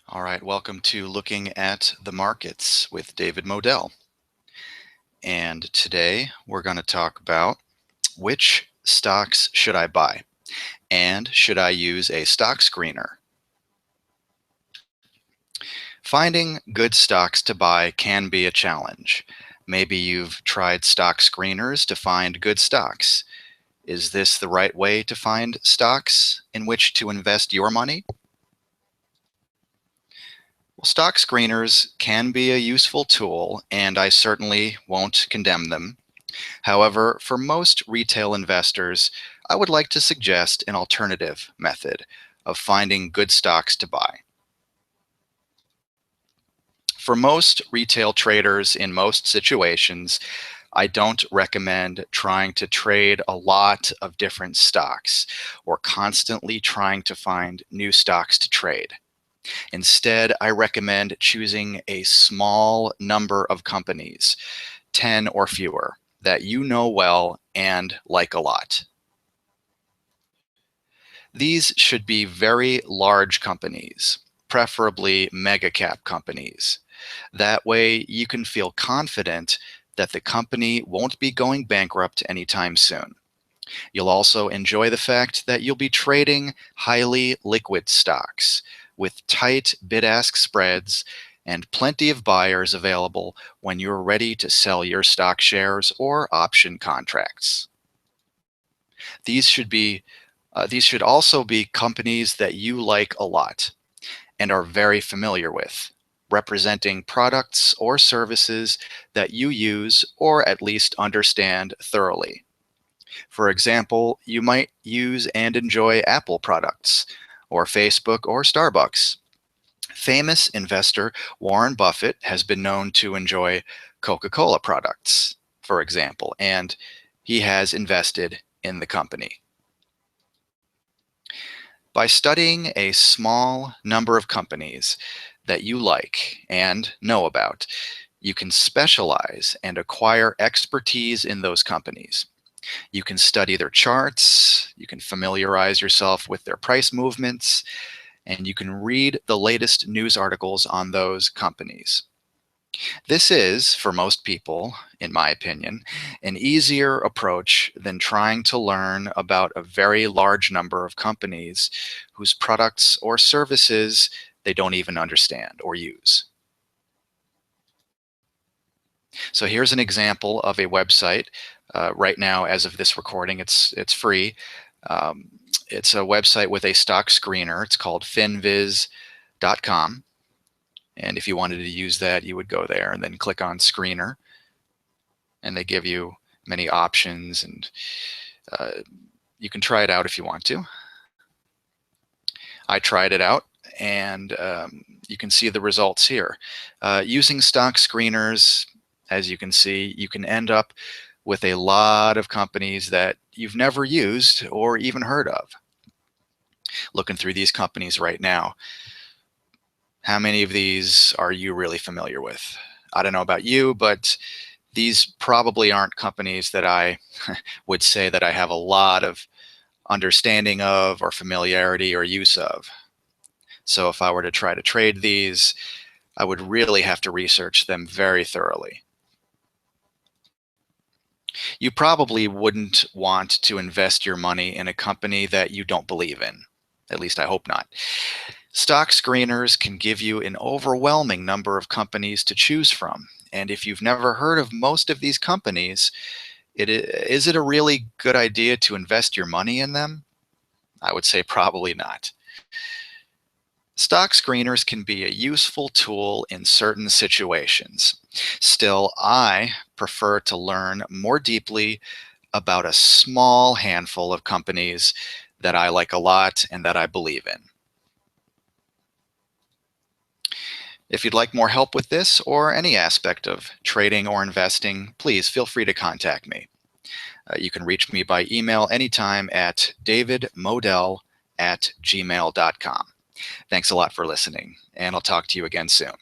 All right, welcome to Looking at the Markets with David Modell. And today we're going to talk about which stocks should I buy and should I use a stock screener? Finding good stocks to buy can be a challenge. Maybe you've tried stock screeners to find good stocks. Is this the right way to find stocks in which to invest your money? Well, stock screeners can be a useful tool, and I certainly won't condemn them. However, for most retail investors, I would like to suggest an alternative method of finding good stocks to buy. For most retail traders in most situations, I don't recommend trying to trade a lot of different stocks or constantly trying to find new stocks to trade. Instead, I recommend choosing a small number of companies, 10 or fewer, that you know well and like a lot. These should be very large companies, preferably mega cap companies. That way, you can feel confident that the company won't be going bankrupt anytime soon. You'll also enjoy the fact that you'll be trading highly liquid stocks with tight bid-ask spreads and plenty of buyers available when you're ready to sell your stock shares or option contracts. These should be these should also be companies that you like a lot and are very familiar with, representing products or services that you use or at least understand thoroughly. For example, you might use and enjoy Apple products, or Facebook or Starbucks. Famous investor Warren Buffett has been known to enjoy Coca-Cola products, for example, and he has invested in the company. By studying a small number of companies that you like and know about, you can specialize and acquire expertise in those companies. You can study their charts, you can familiarize yourself with their price movements, and you can read the latest news articles on those companies. This is, for most people, in my opinion, an easier approach than trying to learn about a very large number of companies whose products or services they don't even understand or use. So here's an example of a website. Right now, as of this recording, it's free. Um, it's a website with a stock screener. It's called finviz.com. And if you wanted to use that, you would go there and then click on screener. And they give you many options, and uh, you can try it out if you want to. I tried it out, and you can see the results here. Using stock screeners, as you can see, you can end up with a lot of companies that you've never used or even heard of. Looking through these companies right now, how many of these are you really familiar with? I don't know about you, but these probably aren't companies that I would say that I have a lot of understanding of or familiarity or use of. So if I were to try to trade these, I would really have to research them very thoroughly. You probably wouldn't want to invest your money in a company that you don't believe in. At least I hope not. Stock screeners can give you an overwhelming number of companies to choose from. And if you've never heard of most of these companies, is it a really good idea to invest your money in them? I would say probably not. Stock screeners can be a useful tool in certain situations. Still, I prefer to learn more deeply about a small handful of companies that I like a lot and that I believe in. If you'd like more help with this or any aspect of trading or investing, please feel free to contact me. You can reach me by email anytime at davidmodell@gmail.com. Thanks a lot for listening, and I'll talk to you again soon.